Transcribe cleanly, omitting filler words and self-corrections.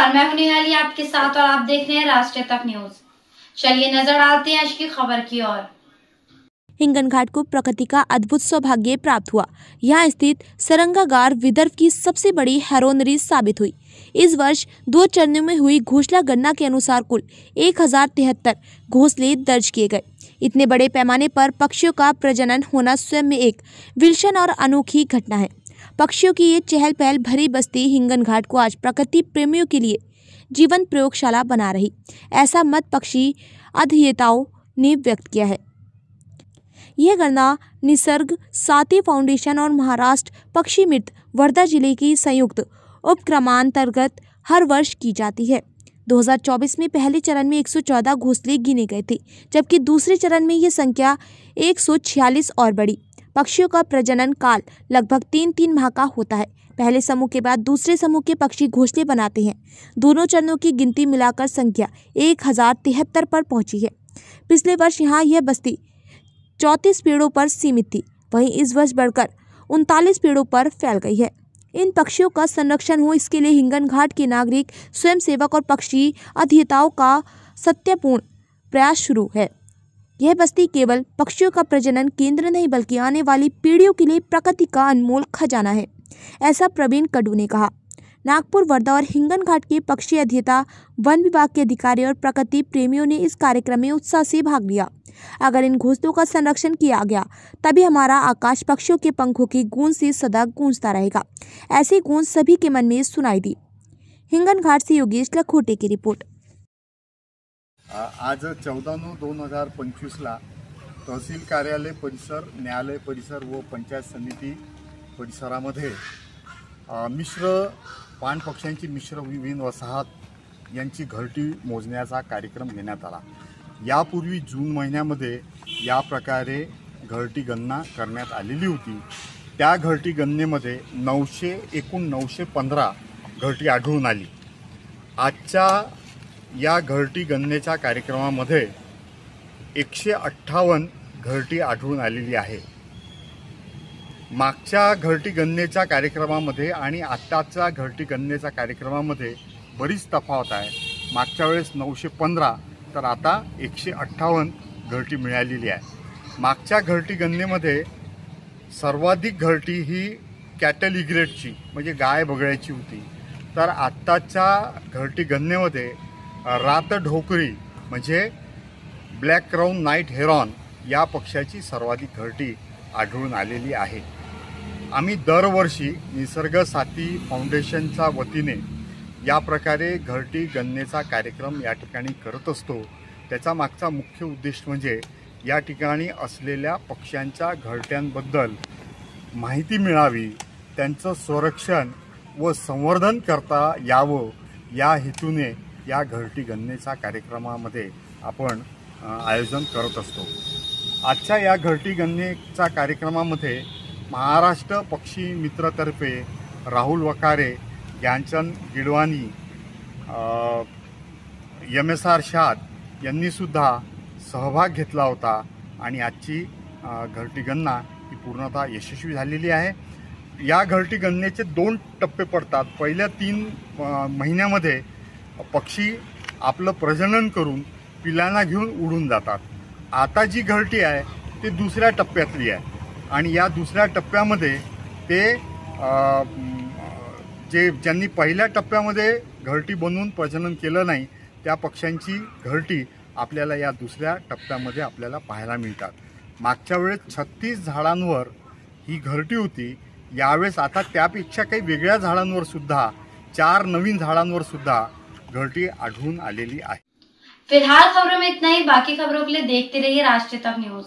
नमस्कार, मैं हूं निहाली आपके साथ और आप देख रहे हैं राष्ट्रीय तक न्यूज। चलिए नजर डालते हैं आज की खबर की ओर। हिंगन घाट को प्रकृति का अद्भुत सौभाग्य प्राप्त हुआ। यहाँ स्थित सरंगागार विदर्भ की सबसे बड़ी हैरोनरी साबित हुई। इस वर्ष 2 चरणों में हुई घोषणा गणना के अनुसार कुल 1073 घोंसले दर्ज किए गए। इतने बड़े पैमाने पर पक्षियों का प्रजनन होना स्वयं में एक विलक्षण और अनोखी घटना है। पक्षियों की ये चहल पहल भरी बस्ती हिंगन घाट को आज प्रकृति प्रेमियों के लिए जीवंत प्रयोगशाला बना रही, ऐसा मत पक्षी अध्येताओं ने व्यक्त किया है। यह गणना निसर्ग साथी फाउंडेशन और महाराष्ट्र पक्षी मित्र वर्धा जिले की संयुक्त उपक्रमांतर्गत हर वर्ष की जाती है। 2024 में पहले चरण में 114 घोंसले गिने गए थे, जबकि दूसरे चरण में यह संख्या 146 और बढ़ी। पक्षियों का प्रजनन काल लगभग 3 माह का होता है। पहले समूह के बाद दूसरे समूह के पक्षी घोंसले बनाते हैं। दोनों चरणों की गिनती मिलाकर संख्या 1073 पर पहुंची है। पिछले वर्ष यहाँ यह बस्ती 34 पेड़ों पर सीमित थी, वहीं इस वर्ष बढ़कर 39 पेड़ों पर फैल गई है। इन पक्षियों का संरक्षण हो, इसके लिए हिंगन घाट के नागरिक, स्वयंसेवक और पक्षी अध्येताओं का सत्यपूर्ण प्रयास शुरू है। यह बस्ती केवल पक्षियों का प्रजनन केंद्र नहीं बल्कि आने वाली पीढ़ियों के लिए प्रकृति का अनमोल खजाना है, ऐसा प्रवीण कडू ने कहा। नागपुर, वर्धा और हिंगन घाट के पक्षी अध्येता, वन विभाग के अधिकारी और प्रकृति प्रेमियों ने इस कार्यक्रम में उत्साह से भाग लिया। अगर इन घोंसलों का संरक्षण किया गया तभी हमारा आकाश पक्षियों के पंखों की गूंज से सदा गूंजता रहेगा। ऐसी गूंज सभी के मन में सुनाई दी। हिंगन घाट से योगेश लखोटे की रिपोर्ट। आज 14/9/2025 तहसील कार्यालय परिसर, न्यायालय परिसर व पंचायत समिती परिसरामध्ये मिश्र पाणपक्ष्यांची मिश्र विहीन वसाहत यांची घरटी मोजण्याचा कार्यक्रम घेण्यात आला। यापूर्वी जून महिन्यामध्ये या प्रकारे घरटी गणना करण्यात आलेली होती। त्या घरटी गणनेमध्ये एकूण 915 घरटी आढळून आली। आजच्या या घरटी गणनेच्या कार्यक्रमामध्ये 158 घरटी आढळून आलेली आहे। मागच्या घरटी गणनेच्या कार्यक्रमामध्ये आणि आत्ताच्या घरटी गणनेच्या कार्यक्रमामध्ये बरीच तफावत आहे। मागच्या वेळेस 915 तर आता 158 घरटी मिळालेली आहे। मागच्या घरटी गणनेमध्ये सर्वाधिक घरटी ही कॅटल इग्रेटची म्हणजे गाय बगळ्याची होती, तर आत्ताच्या घरटी गणनेमध्ये रात ढोकरी म्हणजे ब्लॅक क्राउन नाईट हेरॉन या पक्षाची सर्वाधिक घरटी आढळून आलेली आहे। आम्ही दरवर्षी निसर्ग साथी फाउंडेशनच्या वतीने या प्रकारे घरटी गणनेचा कार्यक्रम या ठिकाणी करत असतो। त्याचा मागचा मुख्य उद्देश म्हणजे या ठिकाणी असलेल्या पक्ष्यांच्या घरट्यांबद्दल माहिती मिळावी, त्यांचं संरक्षण व संवर्धन करता यावं या हेतूने या घरटी गणनेच्या कार्यक्रमामध्ये आपण आयोजन करत असतो। आजच्या या घरटी गणनेच्या कार्यक्रमामध्ये महाराष्ट्र पक्षी मित्रतर्फे राहुल वकारे, ज्ञानचंद गिडवानी, MSR शाद यांनी सुद्धा सहभाग घेतला होता आणि आजची घरटी गणना ही पूर्णतः यशस्वी झालेली आहे। या घरटी गणनेचे 2 टप्पे पडतात। पहिल्या 3 महिन्यामध्ये पक्षी आपलं प्रजनन करून पिलांना घेऊन उडून जातात। आता जी घरटी आहे ती दुसऱ्या टप्प्यातली आहे आणि या दुसऱ्या टप्प्यामध्ये ते ज्यांनी पहिल्या टप्प्यामध्ये घरटी बनवून प्रजनन केलं नाही त्या पक्ष्यांची घरटी आपल्याला या दुसऱ्या टप्प्यामध्ये आपल्याला पाहायला मिळतात। मागच्या वेळेस 36 झाडांवर ही घरटी होती, यावेळेस आता त्यापेक्षा काही वेगळ्या झाडांवर सुद्धा 4 नवीन झाडांवर सुद्धा घरटी आढळून आलेली आहे। फिलहाल खबरों में इतना ही। बाकी खबरों के लिए देखते रहिए राष्ट्रीय तक न्यूज।